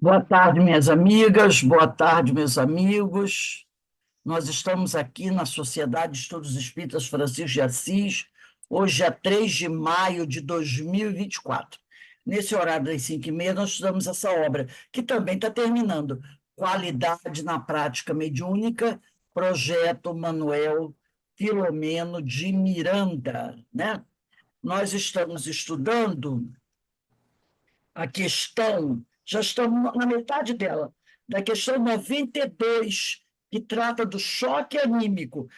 Boa tarde, minhas amigas, boa tarde, meus amigos. Nós estamos aqui na Sociedade de Estudos Espíritas Francisco de Assis, hoje é 3 de maio de 2024. Nesse horário das 5h30, nós estudamos essa obra, que também está terminando, Qualidade na Prática Mediúnica, Projeto Manuel Filomeno de Miranda, né? Nós estamos estudando a questão, já estamos na metade dela, da questão 92, que trata do choque anímico.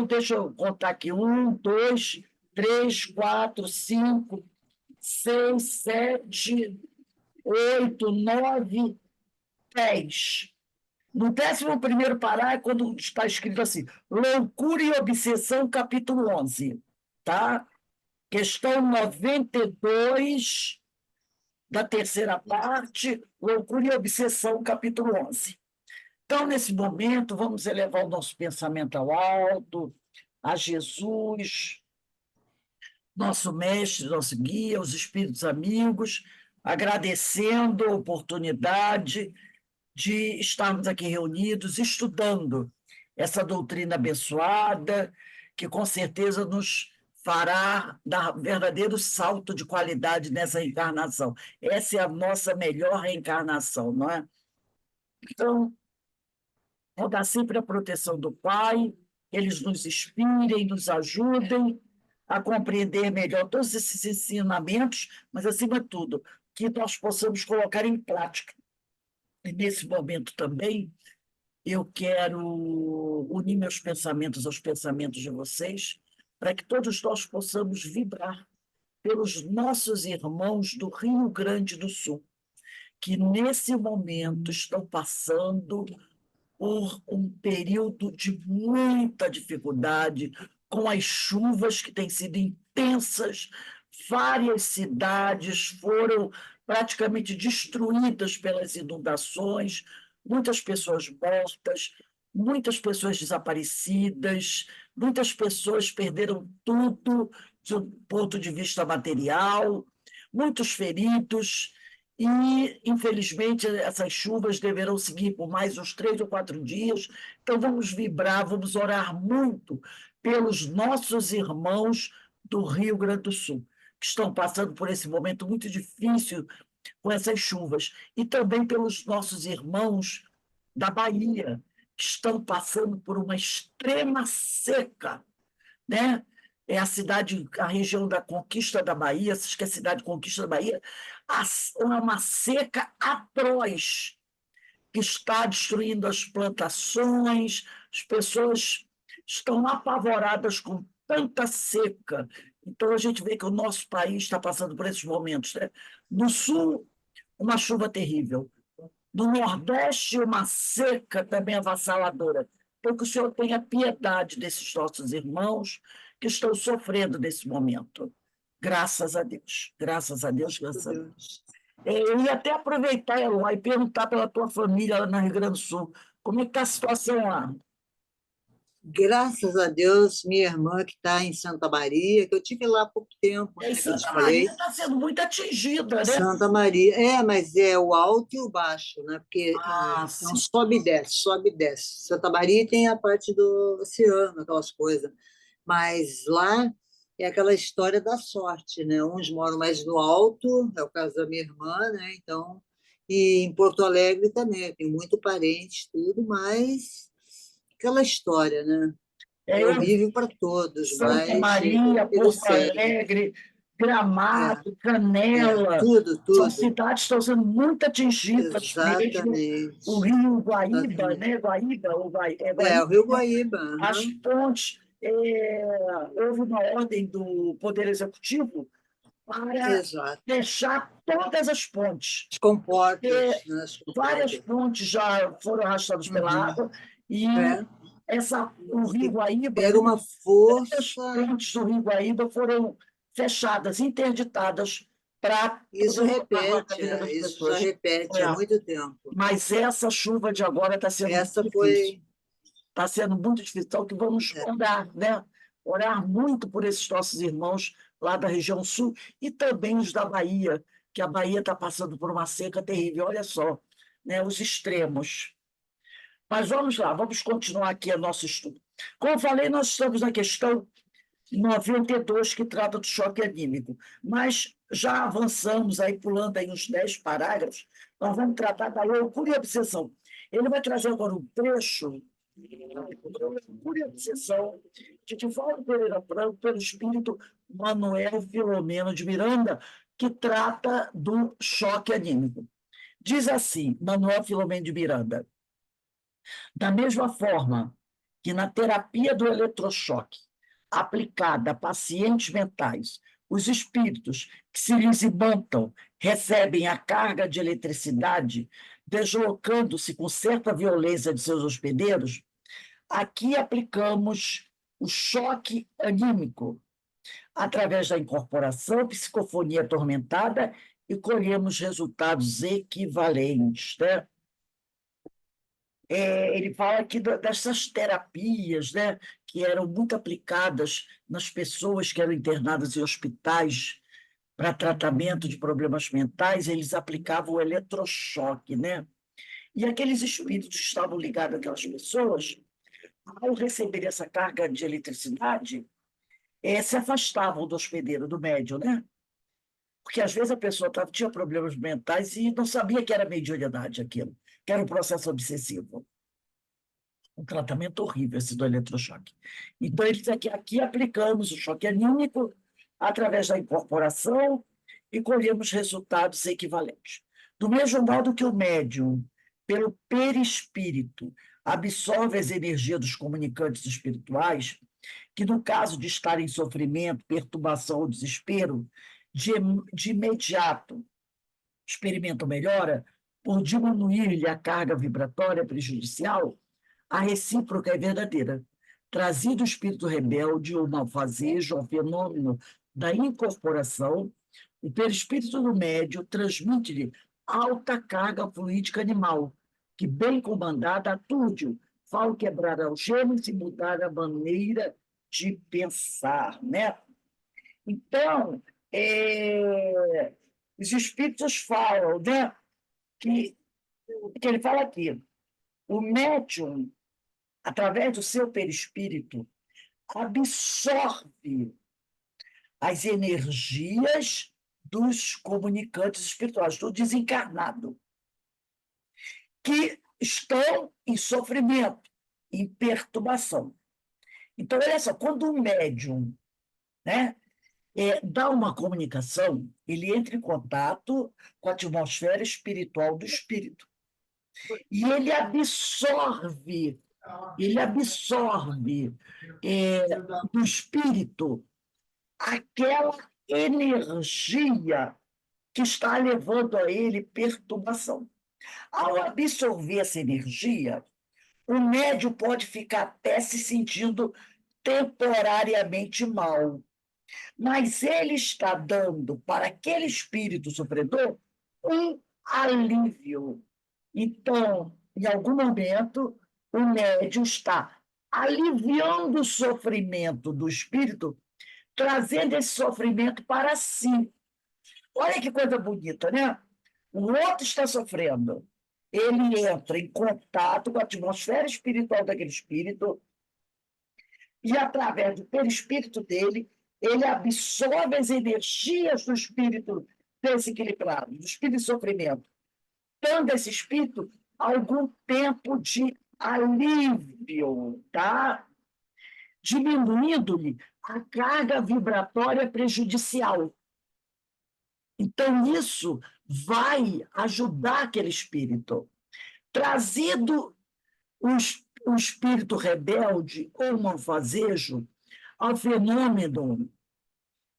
Deixa eu contar aqui, 1, 2, 3, 4, 5, 6, 7, 8, 9, 10. No 11º parágrafo, quando está escrito assim, loucura e obsessão, capítulo 11, tá? Questão 92 da terceira parte, Loucura e Obsessão, capítulo 11. Então, nesse momento, vamos elevar o nosso pensamento ao alto, a Jesus, nosso mestre, nosso guia, os espíritos amigos, agradecendo a oportunidade de estarmos aqui reunidos, estudando essa doutrina abençoada, que com certeza nos fará dar verdadeiro salto de qualidade nessa encarnação. Essa é a nossa melhor reencarnação, não é? Então, rogar sempre a proteção do Pai, eles nos inspirem, nos ajudem a compreender melhor todos esses ensinamentos, mas, acima de tudo, que nós possamos colocar em prática. E, nesse momento também, eu quero unir meus pensamentos aos pensamentos de vocês, para que todos nós possamos vibrar pelos nossos irmãos do Rio Grande do Sul, que nesse momento estão passando por um período de muita dificuldade, com as chuvas que têm sido intensas, várias cidades foram praticamente destruídas pelas inundações, muitas pessoas mortas, muitas pessoas desaparecidas, muitas pessoas perderam tudo do ponto de vista material, muitos feridos. E, infelizmente, essas chuvas deverão seguir por mais uns 3 ou 4 dias. Então, vamos vibrar, vamos orar muito pelos nossos irmãos do Rio Grande do Sul, que estão passando por esse momento muito difícil com essas chuvas, e também pelos nossos irmãos da Bahia, que estão passando por uma extrema seca, né? É a cidade, a região da Conquista da Bahia, acho que é a cidade de Conquista da Bahia, é uma seca atroz que está destruindo as plantações, as pessoas estão apavoradas com tanta seca. Então, a gente vê que o nosso país está passando por esses momentos, né? No sul, uma chuva terrível. No Nordeste, uma seca também avassaladora. Então, que o Senhor tenha piedade desses nossos irmãos que estão sofrendo nesse momento. Graças a Deus. Graças a Deus, graças a Deus. Eu ia até aproveitar, Eloy, e perguntar pela tua família lá no Rio Grande do Sul. Como é que está a situação lá? Graças a Deus, minha irmã que está em Santa Maria, que eu tive lá há pouco tempo, E né, que eu te Santa Maria falei. está sendo muito atingida, né? Santa Maria, mas é o alto e o baixo, né? Porque Ah, é um sim. sobe e desce, sobe e desce. Santa Maria tem a parte do oceano, aquelas coisas, mas lá é aquela história da sorte, né? Uns moram mais no alto, é o caso da minha irmã, né? Então, e em Porto Alegre também, eu tenho muito parente, tudo, mas aquela história, né? É, É horrível para todos, Santa mas Maria, ele Porto segue. Alegre, É, Gramado, Canela, tudo, são tudo. cidades que estão sendo muito atingidas mesmo. O Exatamente. Rio Guaíba, Exatamente. né? Guaíba, É, o Guaíba, Rio Guaíba. as Aham. pontes, houve uma ordem do Poder Executivo para Exato. fechar todas as pontes. As comportas, Porque né? As várias comportas. pontes já foram arrastadas pela Uhum. água e É. o Rio E Guaíba, pega né, uma as força. pontes do Rio Guaíba foram fechadas, interditadas para Isso poder salvar a repete, vida das isso já pessoas. repete há É. muito tempo. Mas essa chuva de agora está sendo muito Essa difícil. foi. Está sendo muito difícil. Então, que vamos É, orar, né? Orar muito por esses nossos irmãos lá da região sul e também os da Bahia, que a Bahia está passando por uma seca terrível. Olha só, né, os extremos. Mas vamos lá, vamos continuar aqui o nosso estudo. Como eu falei, nós estamos na questão 92, que trata do choque anímico, mas já avançamos aí, pulando aí uns 10 parágrafos, nós vamos tratar da loucura e obsessão. Ele vai trazer agora um trecho da loucura e obsessão de Divaldo Pereira Franco, pelo espírito Manuel Filomeno de Miranda, que trata do choque anímico. Diz assim, Manuel Filomeno de Miranda: da mesma forma que na terapia do eletrochoque, aplicada a pacientes mentais, os espíritos que se lhes imantam recebem a carga de eletricidade, deslocando-se com certa violência de seus hospedeiros, aqui aplicamos o choque anímico através da incorporação, psicofonia atormentada, e colhemos resultados equivalentes, né? Ele fala aqui dessas terapias, né, que eram muito aplicadas nas pessoas que eram internadas em hospitais para tratamento de problemas mentais. Eles aplicavam o eletrochoque, né? E aqueles espíritos que estavam ligados àquelas pessoas, ao receber essa carga de eletricidade, se afastavam do hospedeiro, do médium, né? Porque às vezes a pessoa tinha problemas mentais e não sabia que era mediunidade aquilo, que era um processo obsessivo. Um tratamento horrível esse do eletrochoque. Então, ele diz aqui aplicamos o choque anímico através da incorporação e colhemos resultados equivalentes. Do mesmo modo que o médium, pelo perispírito, absorve as energias dos comunicantes espirituais, que no caso de estar em sofrimento, perturbação ou desespero, de imediato experimentam melhora por diminuir-lhe a carga vibratória prejudicial, a recíproca é verdadeira. Trazido o espírito rebelde ou malfazejo ao fenômeno da incorporação, o perispírito do médio transmite-lhe alta carga fluídica animal, que, bem comandada, aturde-o, faz quebrar algemas e mudar a maneira de pensar, né? Então, os espíritos falam, né, que ele fala aqui, o médium, através do seu perispírito, absorve as energias dos comunicantes espirituais, do desencarnado, que estão em sofrimento, em perturbação. Então, olha só, quando o médium, né, dá uma comunicação, ele entra em contato com a atmosfera espiritual do espírito. E ele absorve do espírito aquela energia que está levando a ele perturbação. Ao absorver essa energia, o médium pode ficar até se sentindo temporariamente mal, mas ele está dando para aquele espírito sofredor um alívio. Então, em algum momento, o médium está aliviando o sofrimento do espírito, trazendo esse sofrimento para si. Olha que coisa bonita, né? O outro está sofrendo. Ele entra em contato com a atmosfera espiritual daquele espírito e, através do perispírito dele, ele absorve as energias do espírito desequilibrado, do espírito de sofrimento, dando a esse espírito algum tempo de alívio, tá? Diminuindo-lhe a carga vibratória prejudicial. Então, isso vai ajudar aquele espírito. Trazido o espírito rebelde ou malfazejo ao fenômeno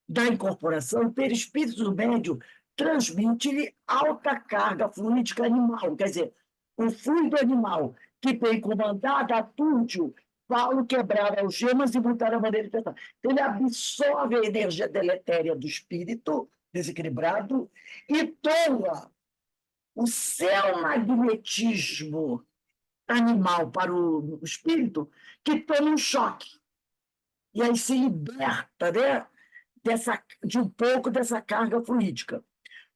da incorporação, o perispírito do médium transmite-lhe alta carga fluídica animal, quer dizer, o fluido animal que, bem comandado, aturde-o, falo quebrar algemas e mudar a maneira de pensar. Ele absorve a energia deletéria do espírito desequilibrado e doa o seu magnetismo animal para o espírito, que toma um choque. E aí se liberta, né, de um pouco dessa carga fluídica.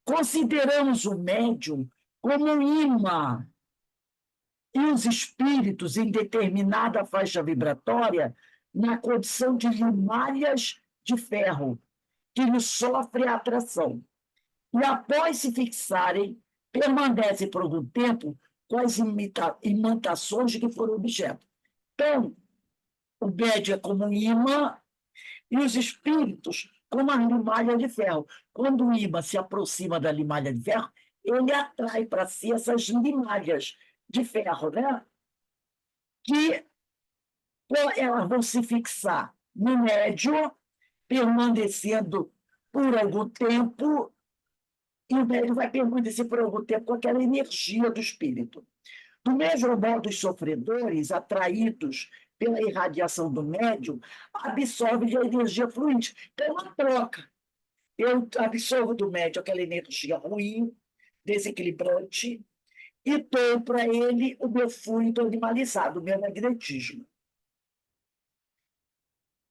consideramos o médium como um imã e os espíritos em determinada faixa vibratória na condição de limalhas de ferro, que lhe sofrem a atração. E, após se fixarem, permanecem por algum tempo com as imantações de que foram objeto. Então, o médium é como um imã e os espíritos como a limalha de ferro. Quando o imã se aproxima da limalha de ferro, ele atrai para si essas limalhas de ferro, né? Que elas vão se fixar no médium, permanecendo por algum tempo, e o médium vai permanecer por algum tempo com aquela energia do espírito. Do mesmo modo, os sofredores, atraídos pela irradiação do médium, absorvem a energia fluídica. Então, é uma troca. Eu absorvo do médium aquela energia ruim, desequilibrante, e dou para ele o meu fluido animalizado, o meu magnetismo.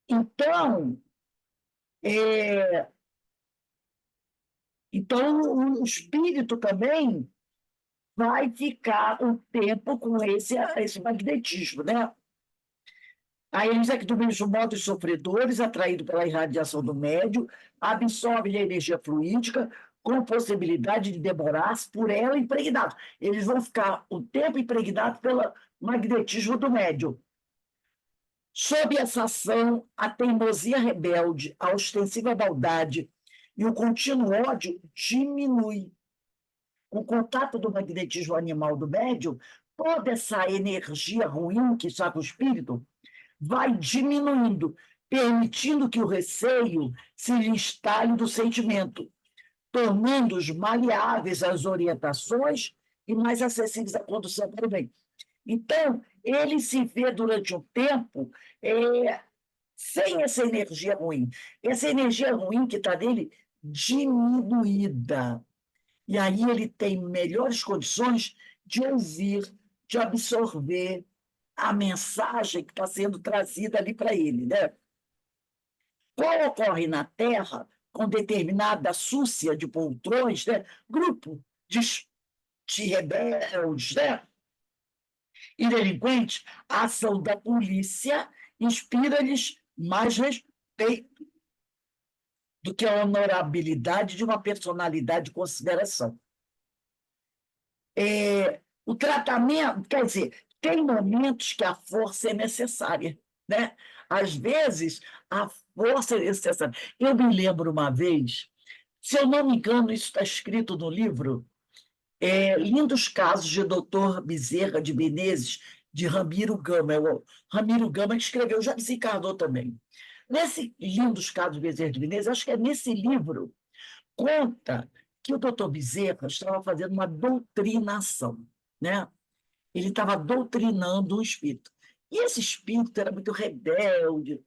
Então, é, então o espírito também vai ficar um tempo com esse magnetismo, né? Aí eles é que, do mesmo modo, os sofredores, atraídos pela irradiação do médium, absorvem a energia fluídica com possibilidade de demorar-se por ela impregnados. Eles vão ficar o tempo impregnados pelo magnetismo do médium. Sob essa ação, a teimosia rebelde, a ostensiva maldade e o contínuo ódio diminui. Com o contato do magnetismo animal do médium, toda essa energia ruim que está com o espírito vai diminuindo, permitindo que o receio se lhe instale do sentimento, tornando-os maleáveis às orientações e mais acessíveis à condução para o bem. Então, ele se vê durante um tempo sem essa energia ruim. Essa energia ruim que está nele diminuída. E aí ele tem melhores condições de ouvir, de absorver a mensagem que está sendo trazida ali para ele, né? Qual ocorre na Terra, com determinada súcia de poltrões, né? Grupo de rebeldes, né? E delinquentes, a ação da polícia inspira-lhes mais respeito do que a honorabilidade de uma personalidade de consideração. O tratamento, quer dizer, tem momentos que a força é necessária, né? Às vezes, a força é necessária. Eu me lembro uma vez, se eu não me engano, isso está escrito no livro, Lindos Casos de Dr. Bezerra de Menezes, de Ramiro Gama. O Ramiro Gama escreveu, já desencarnou também. Nesse Lindos Casos de Bezerra de Menezes, acho que é nesse livro, conta que o doutor Bezerra estava fazendo uma doutrinação, né? Ele estava doutrinando um espírito. E esse espírito era muito rebelde,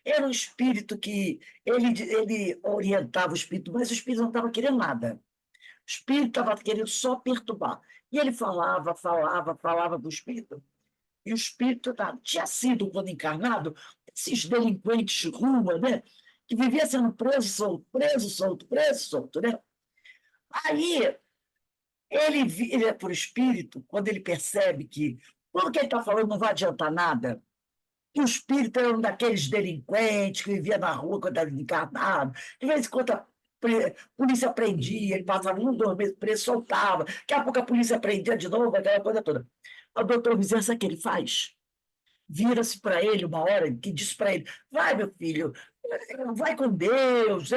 era um espírito que ele orientava o espírito, mas o espírito não estava querendo nada. O espírito estava querendo só perturbar. E ele falava para o espírito, e o espírito tinha sido, quando encarnado, esses delinquentes de rua, né? Que vivia sendo preso, solto, preso, solto, preso, solto, né? Aí ele vira para o espírito, quando ele percebe que tudo que ele está falando não vai adiantar nada, que o espírito era um daqueles delinquentes que vivia na rua quando estava encarnado, de vez em quando a polícia prendia, ele passava 1, 2 meses preso, soltava, daqui a pouco a polícia prendia de novo, aquela coisa toda. O doutor Bezerra, sabe o que ele faz? Vira-se para ele uma hora, que diz para ele, vai, meu filho, vai com Deus,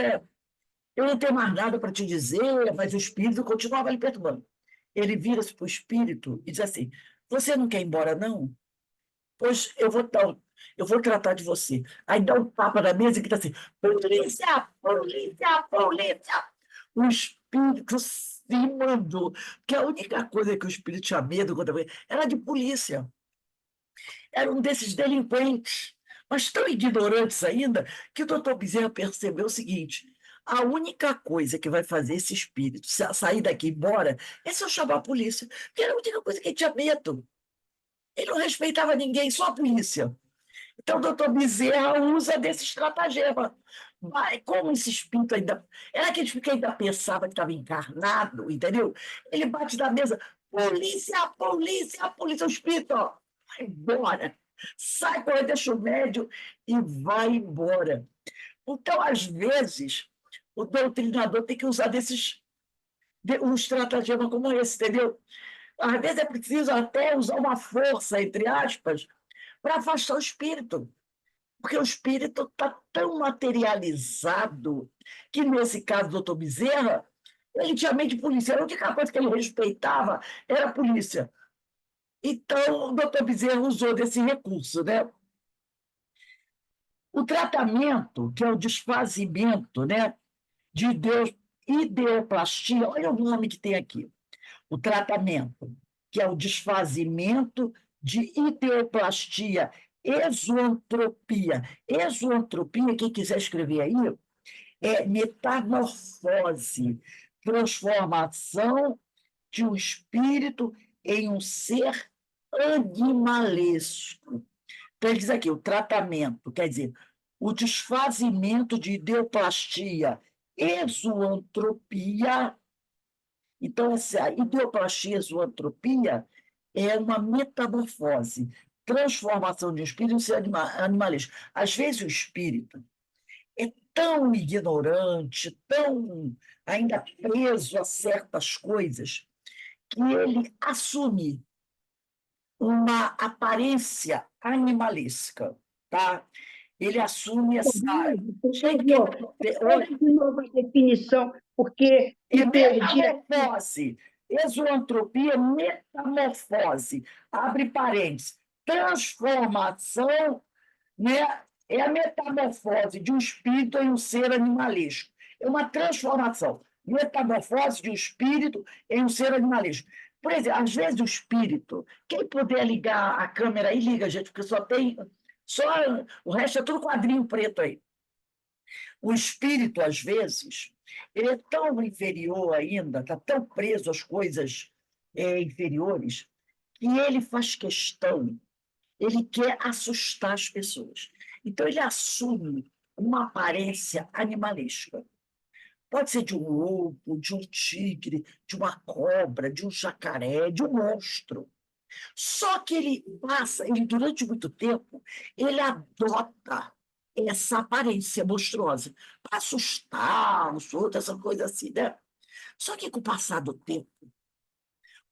eu não tenho mais nada para te dizer, mas o espírito continuava lhe perturbando. Ele vira-se para o espírito e diz assim: você não quer ir embora, não? Pois eu vou tratar de você. Aí dá um tapa na mesa e grita assim: polícia, polícia, polícia. O espírito se mandou. Porque a única coisa que o espírito tinha medo era de polícia. Era um desses delinquentes, mas tão ignorantes ainda, que o doutor Bezerra percebeu o seguinte: a única coisa que vai fazer esse espírito sair daqui embora é se eu chamar a polícia, porque era a única coisa que ele tinha medo. Ele não respeitava ninguém, só a polícia. Então o doutor Bezerra usa desse estratagema Como esse espírito ainda. Era aquele espírito que ainda pensava que estava encarnado, entendeu? Ele bate na mesa: polícia, polícia, polícia, o espírito, ó, vai embora. Sai correndo, deixa o médium e vai embora. Então, às vezes, o doutrinador tem que usar um estratagema como esse, entendeu? Às vezes é preciso até usar uma força, entre aspas, para afastar o espírito. Porque o espírito está tão materializado que, nesse caso do doutor Bezerra, ele tinha mente de polícia. A única coisa que ele respeitava era a polícia. Então, o doutor Bezerra usou desse recurso, né? O tratamento, que é o desfazimento, né, de ideoplastia, olha o nome que tem aqui. O tratamento, que é o desfazimento de ideoplastia, exoantropia. Exoantropia, quem quiser escrever aí, é metamorfose, transformação de um espírito em um ser animalesco. Então, ele diz aqui, o tratamento, quer dizer, o desfazimento de ideoplastia, exoantropia. Então, essa ideoplastia, zoantropia, é uma metamorfose, transformação de um espírito em ser animalesco. Às vezes, o espírito é tão ignorante, tão ainda preso a certas coisas, que ele assume uma aparência animalesca, tá? Ele assume essa. Pega de novo a definição, porque É me perdi. metamorfose. Exoantropia, metamorfose. Abre parênteses. Transformação, né? É a metamorfose de um espírito em um ser animalesco. É uma transformação. Metamorfose de um espírito em um ser animalesco. Por exemplo, às vezes o espírito, quem puder ligar a câmera aí, liga, gente, porque só tem. Só, o resto é tudo quadrinho preto aí. O espírito, às vezes, ele é tão inferior ainda, está tão preso às coisas inferiores, que ele faz questão, ele quer assustar as pessoas. Então, ele assume uma aparência animalesca. Pode ser de um lobo, de um tigre, de uma cobra, de um jacaré, de um monstro. Só que ele durante muito tempo, ele adota essa aparência monstruosa para assustar os outros, essa coisa assim, né? Só que com o passar do tempo,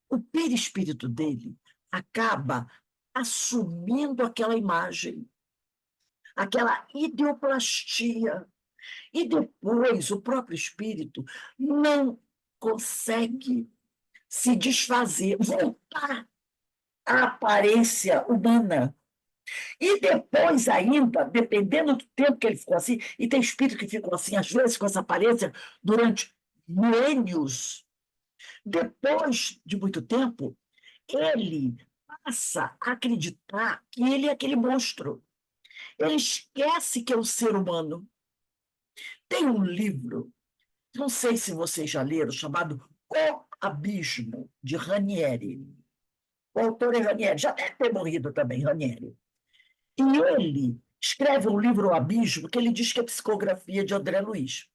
o perispírito dele acaba assumindo aquela imagem, aquela ideoplastia. E depois o próprio espírito não consegue se desfazer, voltar à aparência humana. E depois ainda, dependendo do tempo que ele ficou assim, e tem espírito que ficam assim, às vezes, com essa aparência, durante milênios, depois de muito tempo, ele passa a acreditar que ele é aquele monstro. Ele esquece que é um ser humano. Tem um livro, não sei se vocês já leram, chamado O Abismo, de Ranieri. O autor é Ranieri, já deve ter morrido também, Ranieri. E ele escreve um livro, O Abismo, que ele diz que é psicografia de André Luiz.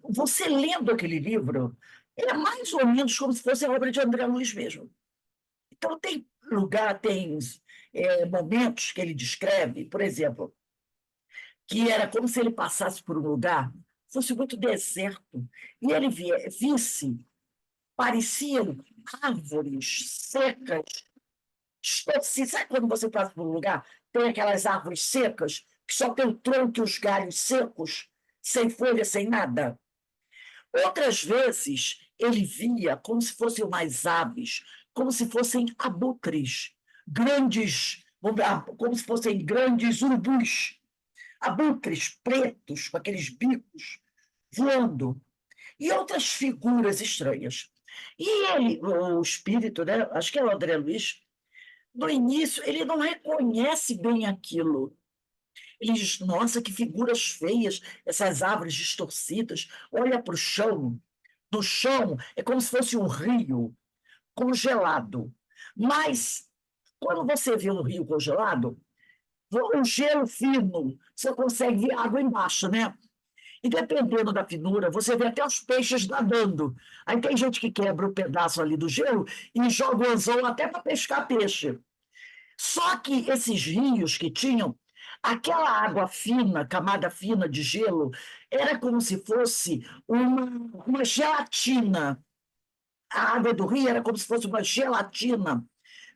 Você lendo aquele livro, é mais ou menos como se fosse a obra de André Luiz mesmo. Então, tem lugar, tem momentos que ele descreve, por exemplo, que era como se ele passasse por um lugar, fosse muito deserto, e ele visse, pareciam árvores secas. Sabe quando você passa por um lugar, tem aquelas árvores secas, que só tem o tronco e os galhos secos, sem folha, sem nada? Outras vezes, ele via como se fossem umas aves, como se fossem abutres, grandes, como se fossem grandes urubus, abutres pretos, com aqueles bicos, voando, e outras figuras estranhas. E ele, o espírito, né, acho que é o André Luiz, no início, ele não reconhece bem aquilo. Ele diz: nossa, que figuras feias, essas árvores distorcidas. Olha para o chão. No chão é como se fosse um rio congelado. Mas, quando você vê um rio congelado, O gelo fino, você consegue ver água embaixo, né? E dependendo da finura, você vê até os peixes nadando. Aí tem gente que quebra um pedaço ali do gelo e joga o anzol até para pescar peixe. Só que esses rios que tinham, aquela água fina, camada fina de gelo, era como se fosse uma gelatina. A água do rio era como se fosse uma gelatina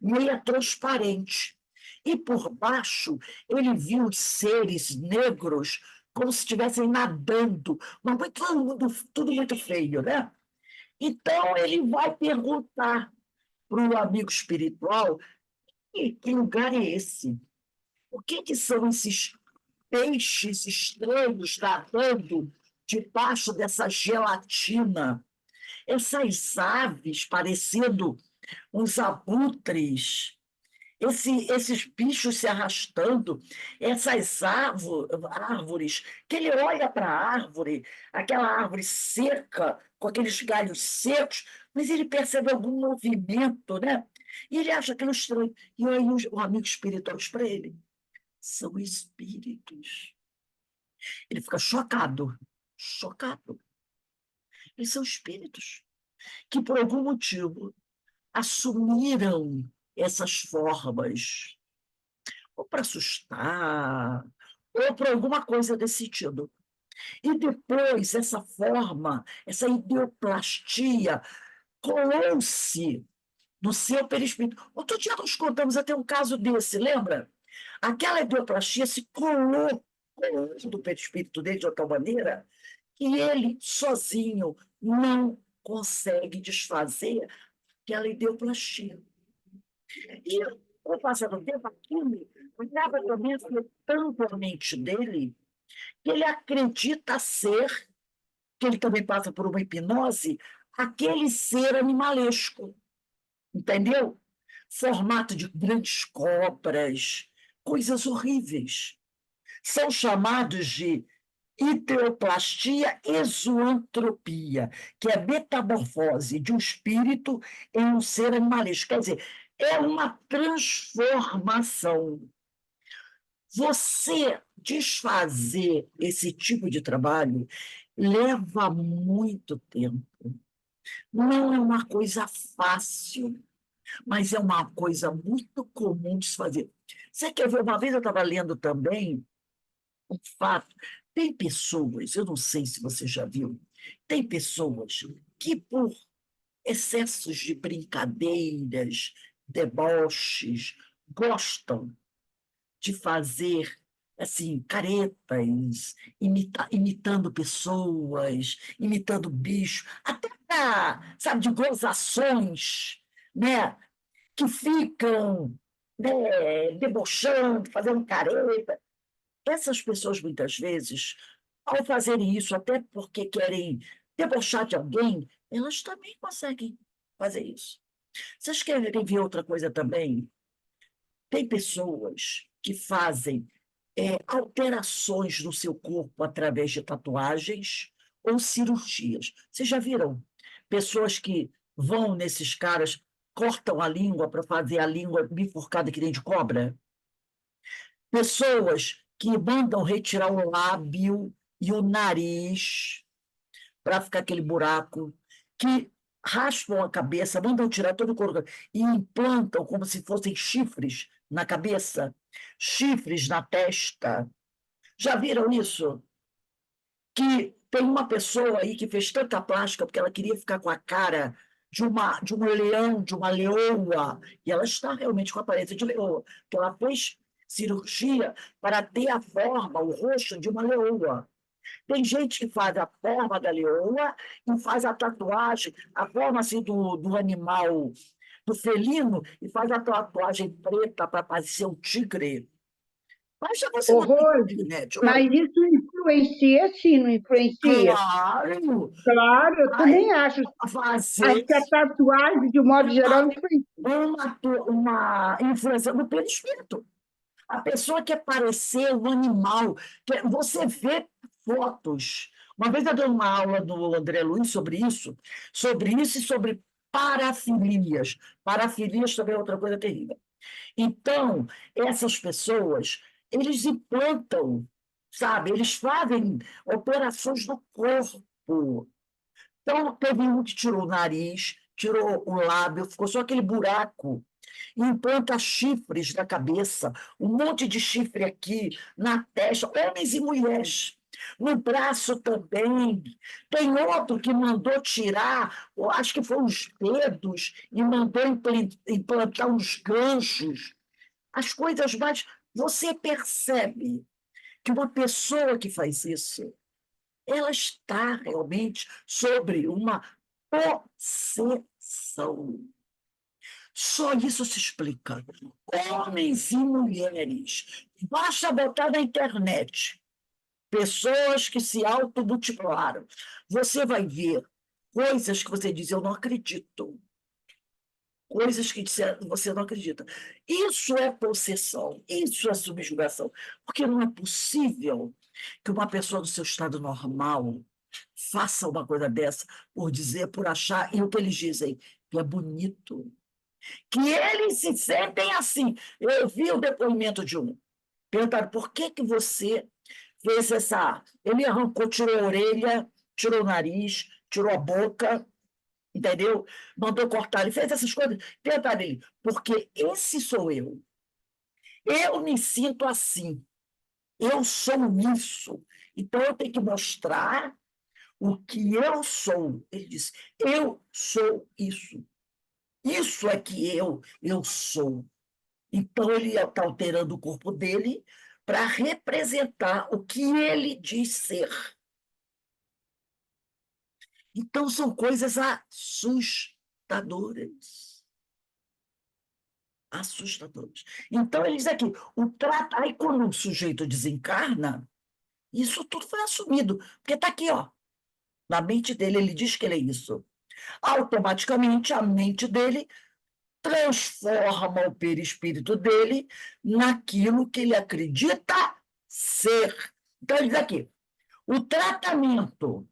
meia transparente. E por baixo ele viu os seres negros como se estivessem nadando, mas tudo muito feio, né? Então ele vai perguntar para o amigo espiritual: que lugar é esse? O que são esses peixes estranhos nadando debaixo dessa gelatina? Essas aves parecendo uns abutres, esses bichos se arrastando, essas árvores, que ele olha para a árvore, aquela árvore seca, com aqueles galhos secos, mas ele percebe algum movimento, né? E ele acha aquilo estranho. E aí o amigo espiritual diz para ele: são espíritos. Ele fica chocado, chocado. Eles são espíritos que, por algum motivo, assumiram essas formas, ou para assustar, ou para alguma coisa desse sentido. E depois, essa forma, essa ideoplastia, colou-se no seu perispírito. Outro dia nós contamos até um caso desse, lembra? Aquela ideoplastia se colou do perispírito dele de outra maneira que ele, sozinho, não consegue desfazer aquela ideoplastia. E, com o passar do tempo, aquilo acaba também afetando a mente dele, que ele acredita ser, que ele também passa por uma hipnose, aquele ser animalesco, entendeu? Formato de grandes cobras, coisas horríveis. São chamados de ideoplastia exoantropia, que é a metamorfose de um espírito em um ser animalesco. Quer dizer, é uma transformação. Você desfazer esse tipo de trabalho leva muito tempo. Não é uma coisa fácil, mas é uma coisa muito comum de se fazer. Você quer ver? Uma vez eu estava lendo também um fato. Tem pessoas, eu não sei se você já viu, tem pessoas que, por excessos de brincadeiras, deboches, gostam de fazer assim caretas, imitando pessoas, imitando bicho, até pra, sabe, de gozações, né? Que ficam, né, debochando, fazendo careta. Essas pessoas, muitas vezes, ao fazerem isso, até porque querem debochar de alguém, elas também conseguem fazer isso. Vocês querem ver outra coisa também? Tem pessoas que fazem alterações no seu corpo através de tatuagens ou cirurgias. Vocês já viram? Pessoas que vão nesses caras, cortam a língua para fazer a língua bifurcada que nem de cobra? Pessoas que mandam retirar o lábio e o nariz para ficar aquele buraco, que raspam a cabeça, mandam tirar todo o couro e implantam como se fossem chifres na cabeça, chifres na testa. Já viram isso? Que tem uma pessoa aí que fez tanta plástica porque ela queria ficar com a cara de um leão, de uma leoa, e ela está realmente com a aparência de leoa, porque ela fez cirurgia para ter a forma, o rosto de uma leoa. Tem gente que faz a forma da leoa e faz a tatuagem, a forma assim do animal, do felino, e faz a tatuagem preta para parecer um tigre. Basta você Ô, não tem Rose, internet. mas isso influencia, sim, não influencia? Claro, Claro, eu vai também acho. Acho fazer que a tatuagem, de modo geral, influencia. uma influência no perispírito. A pessoa quer parecer um animal. Você vê fotos. Uma vez eu dei uma aula do André Luiz sobre isso e sobre parafilias. Parafilias também é outra coisa terrível. Então, essas pessoas eles implantam, sabe? Eles fazem operações no corpo. Então, teve um que tirou o nariz, tirou o lábio, ficou só aquele buraco. Implanta chifres na cabeça, um monte de chifre aqui, na testa, homens e mulheres. No braço também. Tem outro que mandou tirar, eu acho que foram os dedos, e mandou implantar uns ganchos. As coisas mais. Você percebe que uma pessoa que faz isso, ela está realmente sobre uma possessão. Só isso se explica. Homens e mulheres. Basta botar na internet. Pessoas que se automutilaram. Você vai ver coisas que você diz, eu não acredito. Coisas que você não acredita. Isso é possessão, isso é subjugação. Porque não é possível que uma pessoa do seu estado normal faça uma coisa dessa por dizer, por achar, e o que eles dizem, que é bonito, que eles se sentem assim. Eu vi o depoimento de um. Perguntaram, por que que você fez essa... Ele arrancou, tirou a orelha, tirou o nariz, tirou a boca, entendeu? Mandou cortar, ele fez essas coisas. Perguntaram ele, porque esse sou eu. Eu me sinto assim. Eu sou isso. Então, eu tenho que mostrar o que eu sou. Ele disse, eu sou isso. Isso é que eu sou. Então, ele está alterando o corpo dele para representar o que ele diz ser. Então, são coisas assustadoras. Assustadoras. Então, ele diz aqui, aí quando o sujeito desencarna, isso tudo foi assumido, porque está aqui, ó, na mente dele, ele diz que ele é isso. Automaticamente, a mente dele transforma o perispírito dele naquilo que ele acredita ser. Então, ele diz aqui, o tratamento,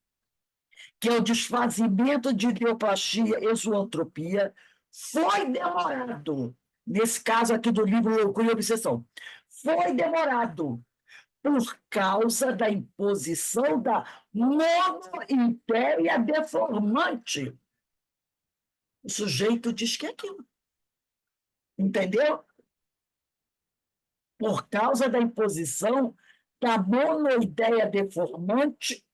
que é o desfazimento de ideoplastia e zoantropia, foi demorado. Nesse caso aqui do livro Loucura e Obsessão. Foi demorado por causa da imposição da monoideia deformante. O sujeito diz que é aquilo. Entendeu? Por causa da imposição da monoideia deformante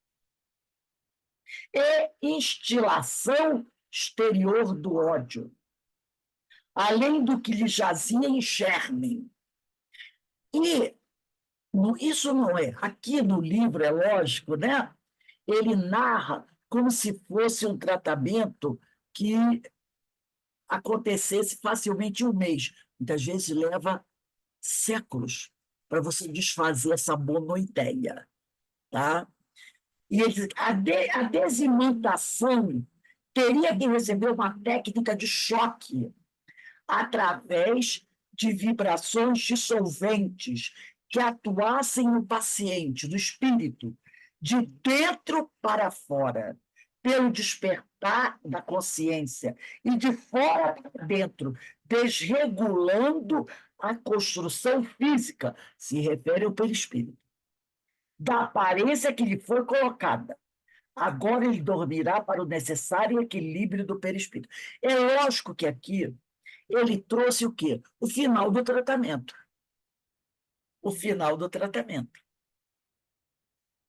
e instilação exterior do ódio, além do que lhe jazia em germe. E isso não é. Aqui no livro, é lógico, né? Ele narra como se fosse um tratamento que acontecesse facilmente em um mês. Muitas vezes leva séculos para você desfazer essa monoideia. Tá? E a desimantação teria que receber uma técnica de choque através de vibrações dissolventes que atuassem no paciente, no espírito, de dentro para fora, pelo despertar da consciência, e de fora para dentro, desregulando a construção física, se refere ao perispírito, da aparência que lhe foi colocada. Agora ele dormirá para o necessário equilíbrio do perispírito. É lógico que aqui ele trouxe o quê? O final do tratamento. O final do tratamento.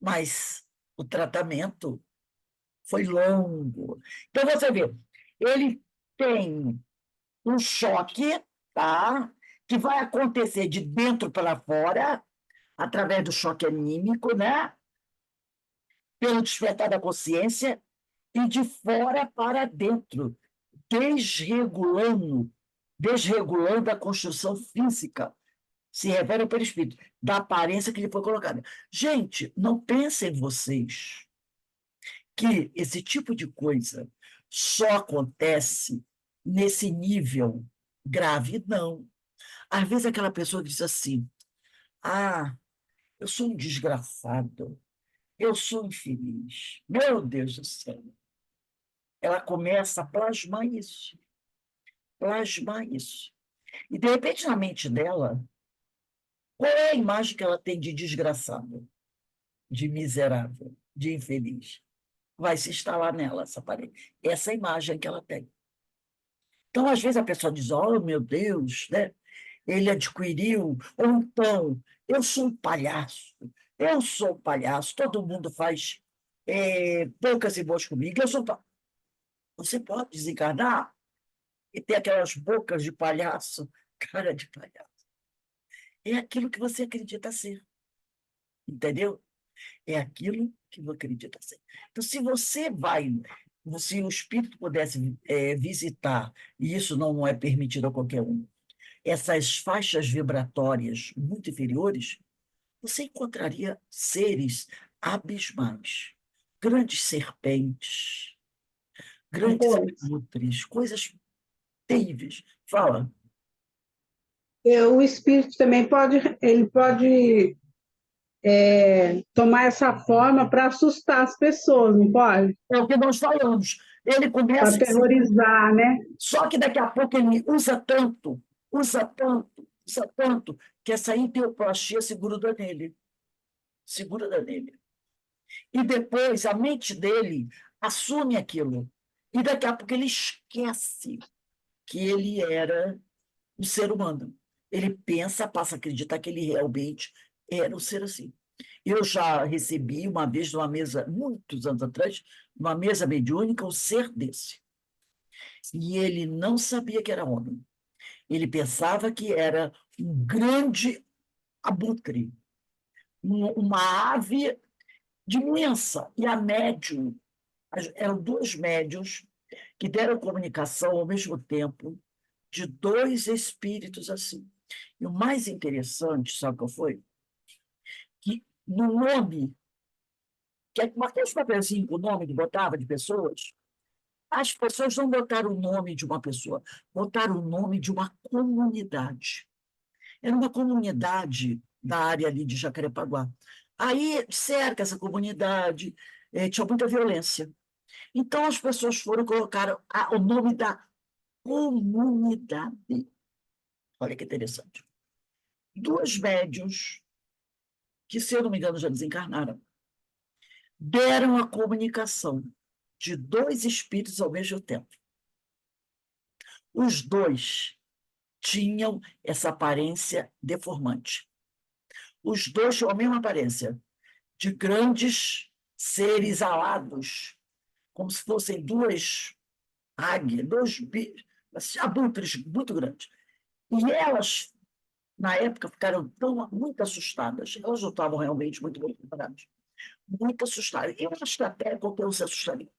Mas o tratamento foi longo. Então, você vê, ele tem um choque, tá? Que vai acontecer de dentro para fora, através do choque anímico, né? Pelo despertar da consciência, e de fora para dentro, desregulando a construção física, se refere ao perispírito, da aparência que lhe foi colocada. Gente, não pensem vocês que esse tipo de coisa só acontece nesse nível grave, não. Às vezes aquela pessoa diz assim, eu sou um desgraçado, eu sou infeliz, meu Deus do céu. Ela começa a plasmar isso. Plasmar isso. E, de repente, na mente dela, Qual é a imagem que ela tem de desgraçado, de miserável, de infeliz? Vai se instalar nela essa parede. Essa é a imagem que ela tem. Então, às vezes, a pessoa diz, oh, meu Deus, né? Ele adquiriu, ou então, eu sou um palhaço, todo mundo faz poucas e boas comigo, eu sou... Você pode desencarnar e ter aquelas bocas de palhaço, cara de palhaço. É aquilo que você acredita ser, entendeu? É aquilo que você acredita ser. Então, se você vai, se o espírito pudesse visitar, e isso não é permitido a qualquer um, essas faixas vibratórias muito inferiores, você encontraria seres abismais, grandes serpentes, grandes Pois. abutres, coisas terríveis. Fala. O espírito também ele pode tomar essa forma para assustar as pessoas, não pode? É o que nós falamos. Ele Para começa assim, aterrorizar, né? só que daqui a pouco ele usa tanto, que essa hiperplastia se gruda nele. E depois a mente dele assume aquilo. E daqui a pouco ele esquece que ele era um ser humano. Ele pensa, passa a acreditar que ele realmente era um ser assim. Eu já recebi uma vez numa mesa, muitos anos atrás, uma mesa mediúnica, um ser desse. E ele não sabia que era homem. Ele pensava que era um grande abutre, uma ave imensa. E a médium, eram duas médiuns que deram comunicação ao mesmo tempo de dois espíritos assim. E o mais interessante, sabe qual foi? Que no nome, que é aqueles papelzinhos com o nome que botava de pessoas, as pessoas não botaram o nome de uma pessoa, botaram o nome de uma comunidade. Era uma comunidade da área ali de Jacarepaguá. Aí cerca essa comunidade, tinha muita violência. Então as pessoas foram colocar o nome da comunidade. Olha que interessante. Duas médiuns, que, se eu não me engano, já desencarnaram, deram a comunicação de dois espíritos ao mesmo tempo. Os dois tinham essa aparência deformante. Os dois tinham a mesma aparência, de grandes seres alados, como se fossem duas águias, dois abutres muito grandes. E elas, na época, ficaram muito assustadas. Elas não estavam realmente muito bem preparadas. Muito assustadas. Eu acho que até qualquer um se assustaria.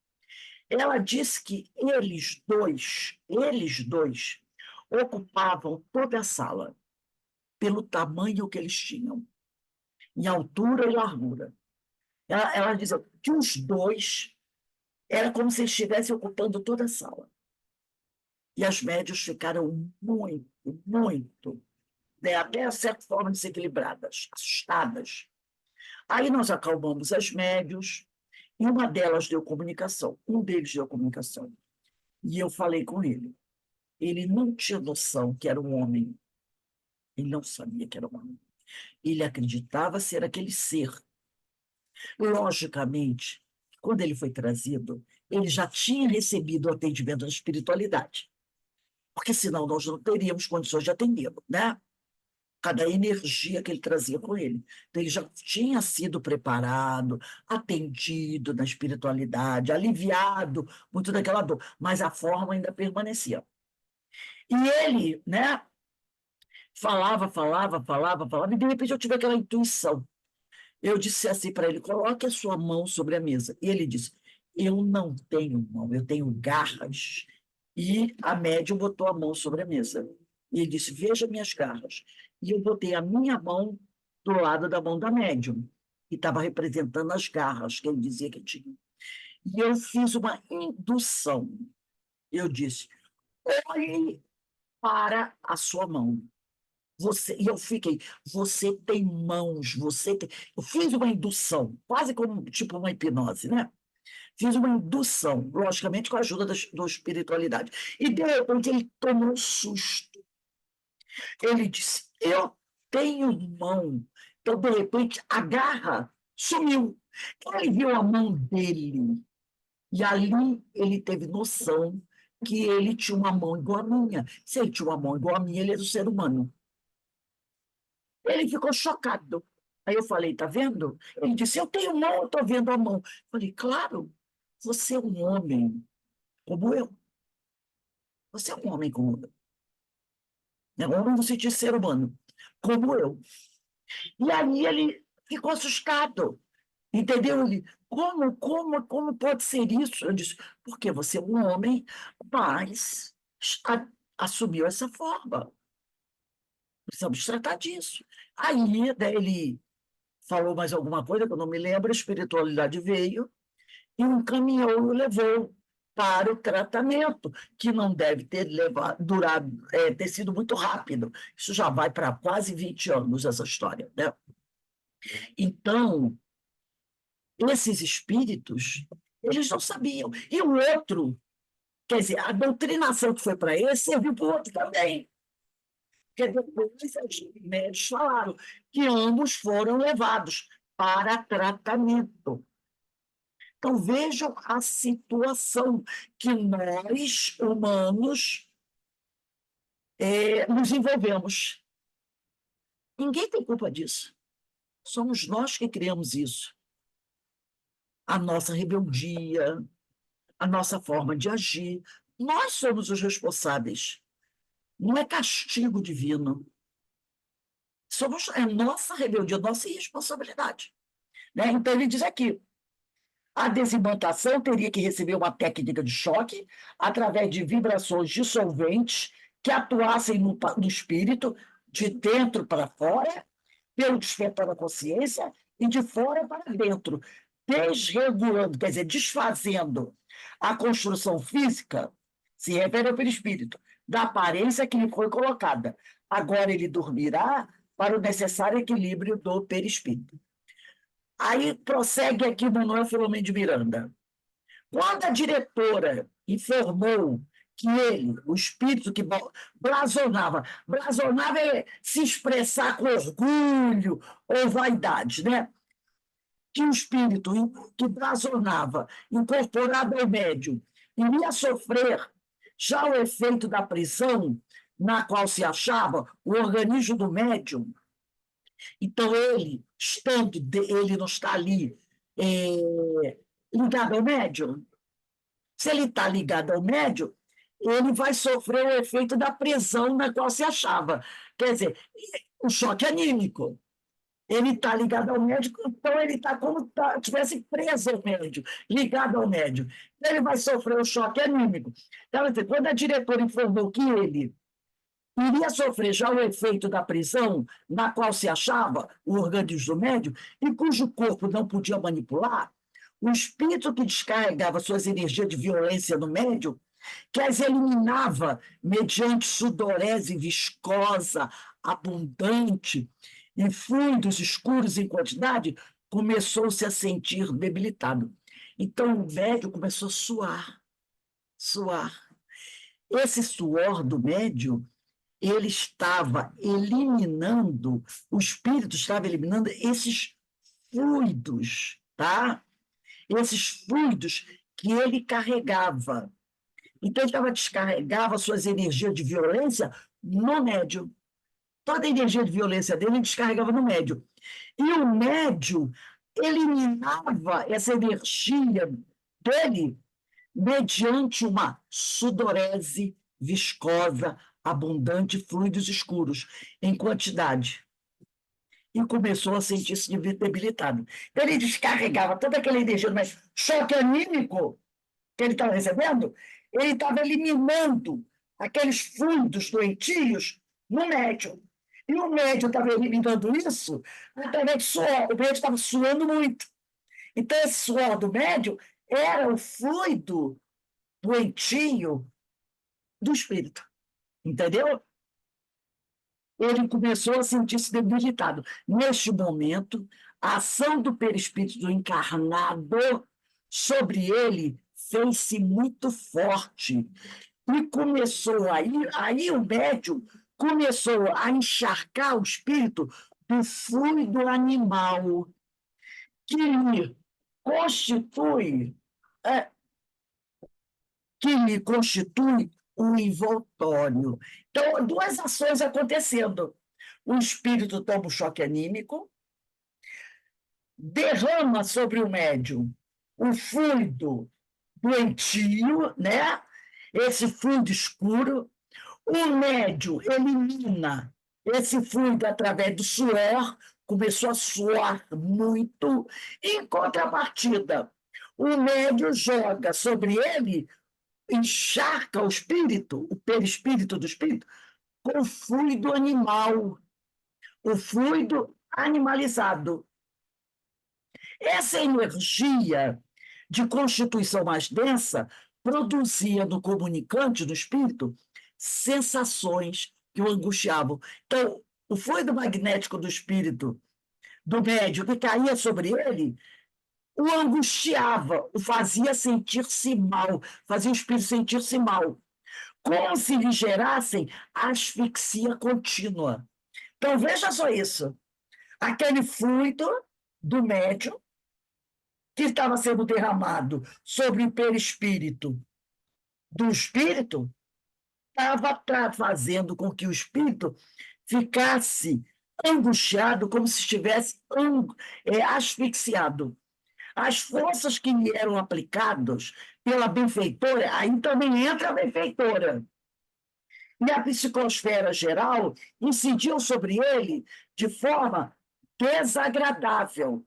Ela disse que eles dois, ocupavam toda a sala, pelo tamanho que eles tinham, em altura e largura. Ela dizia que os dois era como se estivessem ocupando toda a sala. E as médias ficaram muito, né, até certa forma desequilibradas, assustadas. Aí nós acalmamos as médias, e uma delas deu comunicação, um deles deu comunicação. E eu falei com ele. Ele não tinha noção que era um homem. Ele não sabia que era um homem. Ele acreditava ser aquele ser. Logicamente, quando ele foi trazido, ele já tinha recebido o atendimento da espiritualidade, porque senão nós não teríamos condições de atendê-lo, né? Cada energia que ele trazia com ele. Então, ele já tinha sido preparado, atendido na espiritualidade, aliviado muito daquela dor, mas a forma ainda permanecia. E ele, né, falava, e de repente eu tive aquela intuição. Eu disse assim para ele: coloque a sua mão sobre a mesa. E ele disse: eu não tenho mão, eu tenho garras. E a médium botou a mão sobre a mesa. E ele disse: veja minhas garras. E eu botei a minha mão do lado da mão da médium, que estava representando as garras que ele dizia que tinha. E eu fiz uma indução. Eu disse: olhe para a sua mão. E eu fiquei, você tem mãos, você tem. Eu fiz uma indução, quase como tipo uma hipnose, né? Fiz uma indução, logicamente com a ajuda da espiritualidade. E de repente ele tomou um susto. Ele disse: eu tenho mão. Então, de repente, a garra sumiu. Ele viu a mão dele. E ali ele teve noção que ele tinha uma mão igual a minha. Se ele tinha uma mão igual a minha, ele era um ser humano. Ele ficou chocado. Aí eu falei, tá vendo? Ele disse, eu tenho mão, eu estou vendo a mão. Eu falei, claro, você é um homem como eu. Você é um homem como eu. É um homem no sentido de ser humano, como eu. E aí ele ficou assustado. Entendeu? Ele, como pode ser isso? Eu disse, porque você é um homem, mas assumiu essa forma. Precisamos tratar disso. Aí, né, ele falou mais alguma coisa que eu não me lembro, a espiritualidade veio e encaminhou e o levou para o tratamento, que não deve ter ter sido muito rápido. Isso já vai para quase 20 anos, essa história, né? Então, esses espíritos, eles não sabiam. E o outro, quer dizer, a doutrinação que foi para esse serviu para o outro também. Porque depois os médicos falaram que ambos foram levados para tratamento. Então, vejam a situação que nós, humanos, nos envolvemos. Ninguém tem culpa disso. Somos nós que criamos isso. A nossa rebeldia, a nossa forma de agir. Nós somos os responsáveis. Não é castigo divino. É nossa rebeldia, nossa irresponsabilidade. Né? Então, ele diz aqui, a desimantação teria que receber uma técnica de choque através de vibrações dissolventes que atuassem no espírito, de dentro para fora, pelo despertar da consciência, e de fora para dentro, desregulando, quer dizer, desfazendo a construção física, se refere ao perispírito, da aparência que lhe foi colocada. Agora ele dormirá para o necessário equilíbrio do perispírito. Aí prossegue aqui Manuel Filomeno de Miranda. Quando a diretora informou que ele, o espírito que blasonava é se expressar com orgulho ou vaidade, né? Que o espírito que blasonava, incorporado ao médium, iria sofrer já o efeito da prisão na qual se achava o organismo do médium. Então, ele não está ali ligado ao médium. Se ele está ligado ao médium, ele vai sofrer o efeito da prisão na qual se achava. Quer dizer, o choque anímico. Ele está ligado ao médico, então ele está como se estivesse preso ao médico, ligado ao médico. Então ele vai sofrer o choque anímico. Então, quando a diretora informou que ele iria sofrer já o efeito da prisão na qual se achava o organismo do médium e cujo corpo não podia manipular, o espírito que descarregava suas energias de violência no médium, que as eliminava mediante sudorese viscosa, abundante, e fluidos escuros em quantidade, começou-se a sentir debilitado. Então o médium começou a suar. Esse suor do médium, ele estava eliminando, o espírito estava eliminando esses fluidos, tá? Esses fluidos que ele carregava. Então, ele descarregava suas energias de violência no médium. Toda a energia de violência dele ele descarregava no médium. E o médium eliminava essa energia dele mediante uma sudorese viscosa, abundante, fluidos escuros, em quantidade. E começou a sentir-se debilitado. Então, ele descarregava toda aquela energia, mas choque anímico que ele estava recebendo, ele estava eliminando aqueles fluidos doentios no médium. E o médium estava eliminando isso através de suor. O médium estava suando muito. Então, esse suor do médium era o fluido doentio do espírito. Entendeu? Ele começou a sentir-se debilitado. Neste momento, a ação do perispírito do encarnado sobre ele fez-se muito forte. E começou aí o médium começou a encharcar o espírito do fluido animal que lhe constitui, é, o envoltório. Então, duas ações acontecendo. O espírito toma um choque anímico, derrama sobre o médium o fluido doentio, né? Esse fluido escuro. O médium elimina esse fluido através do suor, começou a suar muito. Em contrapartida, o médium joga sobre ele, encharca o espírito, o perispírito do espírito, com o fluido animal, o fluido animalizado. Essa energia de constituição mais densa produzia no comunicante, do espírito, sensações que o angustiavam. Então, o fluido magnético do espírito, do médium, que caía sobre ele, o angustiava, o fazia sentir-se mal, fazia o espírito sentir-se mal, como se lhe gerassem asfixia contínua. Então, veja só isso. Aquele fluido do médium que estava sendo derramado sobre o perispírito do espírito estava fazendo com que o espírito ficasse angustiado, como se estivesse asfixiado. As forças que lhe eram aplicadas pela benfeitora, aí também entra a benfeitora, e a psicosfera geral incidiam sobre ele de forma desagradável,